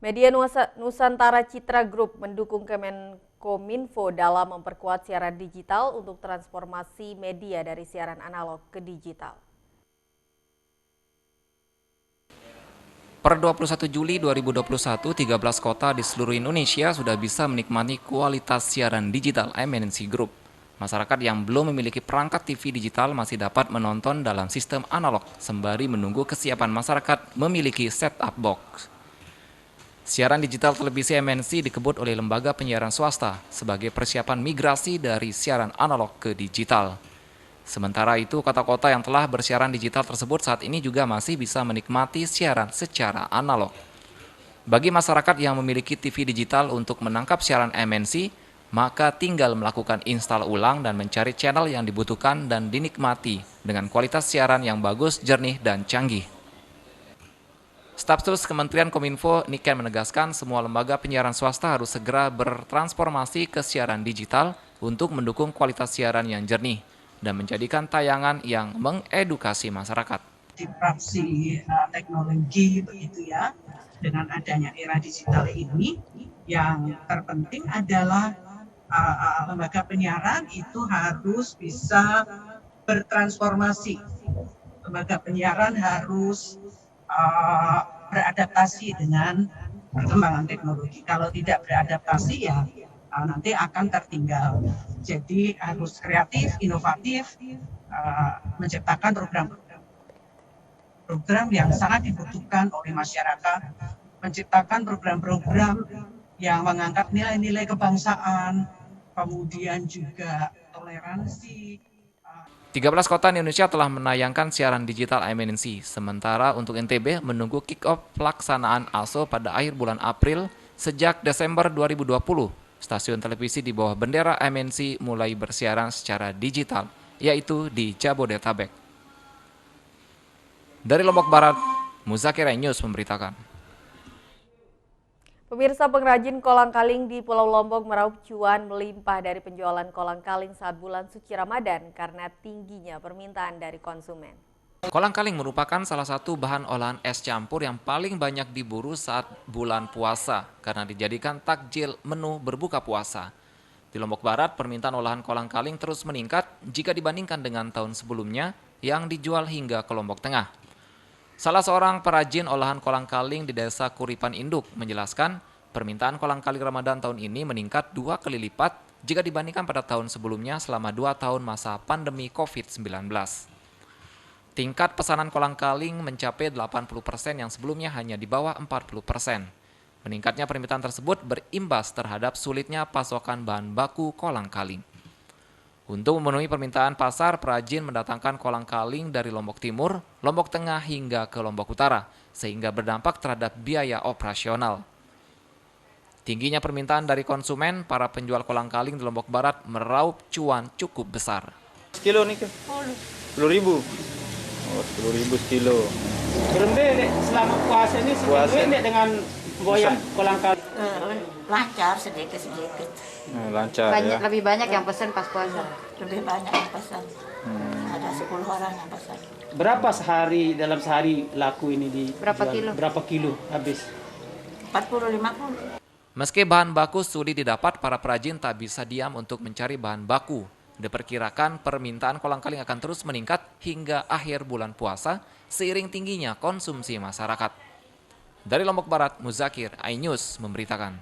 Media Nusantara Citra Group mendukung Kemenkominfo dalam memperkuat siaran digital untuk transformasi media dari siaran analog ke digital. Per 21 Juli 2021, 13 kota di seluruh Indonesia sudah bisa menikmati kualitas siaran digital MNC Group. Masyarakat yang belum memiliki perangkat TV digital masih dapat menonton dalam sistem analog sembari menunggu kesiapan masyarakat memiliki set-top box. Siaran digital televisi MNC dikebut oleh lembaga penyiaran swasta sebagai persiapan migrasi dari siaran analog ke digital. Sementara itu, kota-kota yang telah bersiaran digital tersebut saat ini juga masih bisa menikmati siaran secara analog. Bagi masyarakat yang memiliki TV digital untuk menangkap siaran MNC, maka tinggal melakukan install ulang dan mencari channel yang dibutuhkan dan dinikmati dengan kualitas siaran yang bagus, jernih, dan canggih. Staf Sus Kementerian Kominfo Niken menegaskan semua lembaga penyiaran swasta harus segera bertransformasi ke siaran digital untuk mendukung kualitas siaran yang jernih dan menjadikan tayangan yang mengedukasi masyarakat. Disrupsi teknologi begitu ya, dengan adanya era digital ini, yang terpenting adalah lembaga penyiaran itu harus bisa bertransformasi. Lembaga penyiaran harus beradaptasi dengan perkembangan teknologi. Kalau tidak beradaptasi ya nanti akan tertinggal. Jadi harus kreatif, inovatif, menciptakan program yang sangat dibutuhkan oleh masyarakat, menciptakan program-program yang mengangkat nilai-nilai kebangsaan, kemudian juga toleransi. 13 kota di Indonesia telah menayangkan siaran digital MNC, sementara untuk NTB menunggu kick-off pelaksanaan ASO pada akhir bulan April. Sejak Desember 2020, stasiun televisi di bawah bendera MNC mulai bersiaran secara digital, yaitu di Jabodetabek. Dari Lombok Barat, Muzakir News memberitakan. Pemirsa, pengrajin kolang-kaling di Pulau Lombok meraup cuan melimpah dari penjualan kolang-kaling saat bulan suci Ramadan karena tingginya permintaan dari konsumen. Kolang-kaling merupakan salah satu bahan olahan es campur yang paling banyak diburu saat bulan puasa karena dijadikan takjil menu berbuka puasa. Di Lombok Barat, permintaan olahan kolang-kaling terus meningkat jika dibandingkan dengan tahun sebelumnya yang dijual hingga ke Lombok Tengah. Salah seorang perajin olahan kolang-kaling di Desa Kuripan Induk menjelaskan permintaan kolang-kaling Ramadan tahun ini meningkat 2 kali lipat jika dibandingkan pada tahun sebelumnya selama 2 tahun masa pandemi COVID-19. Tingkat pesanan kolang-kaling mencapai 80% yang sebelumnya hanya di bawah 40%. Meningkatnya permintaan tersebut berimbas terhadap sulitnya pasokan bahan baku kolang-kaling. Untuk memenuhi permintaan pasar, perajin mendatangkan kolang-kaling dari Lombok Timur, Lombok Tengah hingga ke Lombok Utara, sehingga berdampak terhadap biaya operasional. Tingginya permintaan dari konsumen, para penjual kolang-kaling di Lombok Barat meraup cuan cukup besar. Sekilo nih ke? 10.000. Oh, 10.000 sekilo. Berende selama puasa ini sebenarnya dengan boyang kolang-kaling. Lancar sedikit-sedikit. Lancar Banyak, ya. lebih banyak yang pesan pas puasa. Lebih banyak yang pesan. Ada 10 orang yang pesan. Berapa dalam sehari laku ini di Berapa kilo? Berapa kilo habis? 40-50. Meski bahan baku sulit didapat, para perajin tak bisa diam untuk mencari bahan baku. Diperkirakan permintaan kolang-kaling akan terus meningkat hingga akhir bulan puasa seiring tingginya konsumsi masyarakat. Dari Lombok Barat, Muzakir, iNews memberitakan.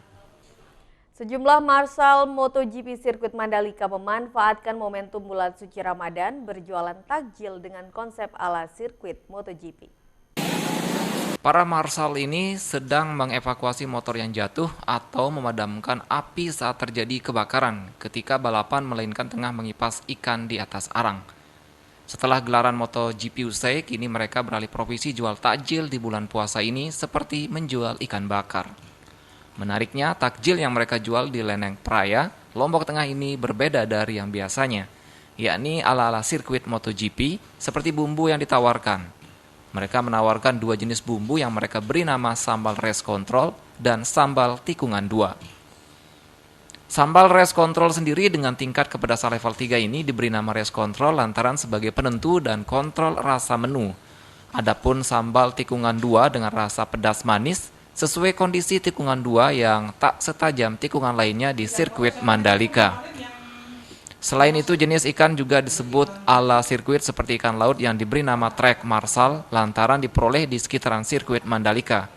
Sejumlah marshal MotoGP sirkuit Mandalika memanfaatkan momentum bulan suci Ramadan berjualan takjil dengan konsep ala sirkuit MotoGP. Para marshal ini sedang mengevakuasi motor yang jatuh atau memadamkan api saat terjadi kebakaran ketika balapan melainkan tengah mengipas ikan di atas arang. Setelah gelaran MotoGP usai, kini mereka beralih profesi jual takjil di bulan puasa ini seperti menjual ikan bakar. Menariknya, takjil yang mereka jual di Leneng Praya, Lombok Tengah ini berbeda dari yang biasanya, yakni ala-ala sirkuit MotoGP seperti bumbu yang ditawarkan. Mereka menawarkan 2 jenis bumbu yang mereka beri nama sambal Race Control dan sambal tikungan 2. Sambal Race Control sendiri dengan tingkat kepedasan level 3 ini diberi nama Race Control lantaran sebagai penentu dan kontrol rasa menu. Adapun sambal tikungan 2 dengan rasa pedas manis sesuai kondisi tikungan 2 yang tak setajam tikungan lainnya di sirkuit Mandalika. Selain itu, jenis ikan juga disebut ala sirkuit seperti ikan laut yang diberi nama trek marsal lantaran diperoleh di sekitaran sirkuit Mandalika.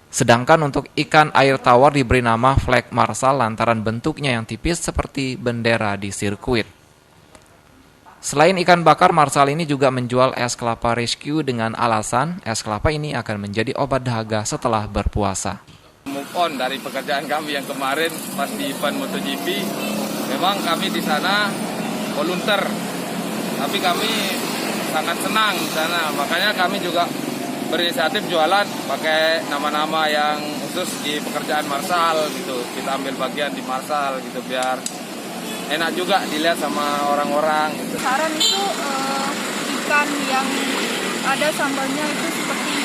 Sedangkan untuk ikan air tawar diberi nama flag marsal lantaran bentuknya yang tipis seperti bendera di sirkuit. Selain ikan bakar, marsal ini juga menjual es kelapa rescue dengan alasan es kelapa ini akan menjadi obat dahaga setelah berpuasa. Move on dari pekerjaan kami yang kemarin pas di event MotoGP, memang kami di sana volunteer, tapi kami sangat senang di sana. Makanya kami juga berinisiatif jualan pakai nama-nama yang khusus di pekerjaan marsal gitu. Kita ambil bagian di marsal gitu biar enak juga dilihat sama orang-orang gitu. Saran itu ikan yang ada sambalnya itu seperti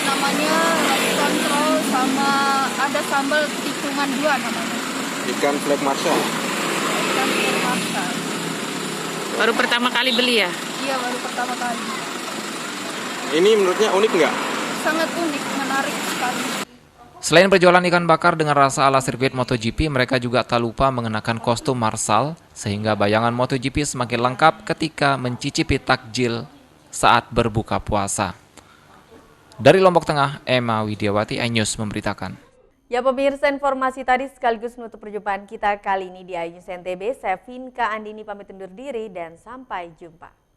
namanya rice control sama ada sambal tikungan 2 namanya. Ikan flag marsal. Ikan flag marsal. Baru pertama kali beli ya? Iya, baru pertama kali. Ini menurutnya unik nggak? Sangat unik, menarik sekali. Selain berjualan ikan bakar dengan rasa ala sirkuit MotoGP, mereka juga tak lupa mengenakan kostum marsal sehingga bayangan MotoGP semakin lengkap ketika mencicipi takjil saat berbuka puasa. Dari Lombok Tengah, Emma Widiawati, iNews memberitakan. Ya pemirsa, informasi tadi sekaligus menutup perjumpaan kita kali ini di iNews NTB. Saya Vinka Andini pamit undur diri dan sampai jumpa.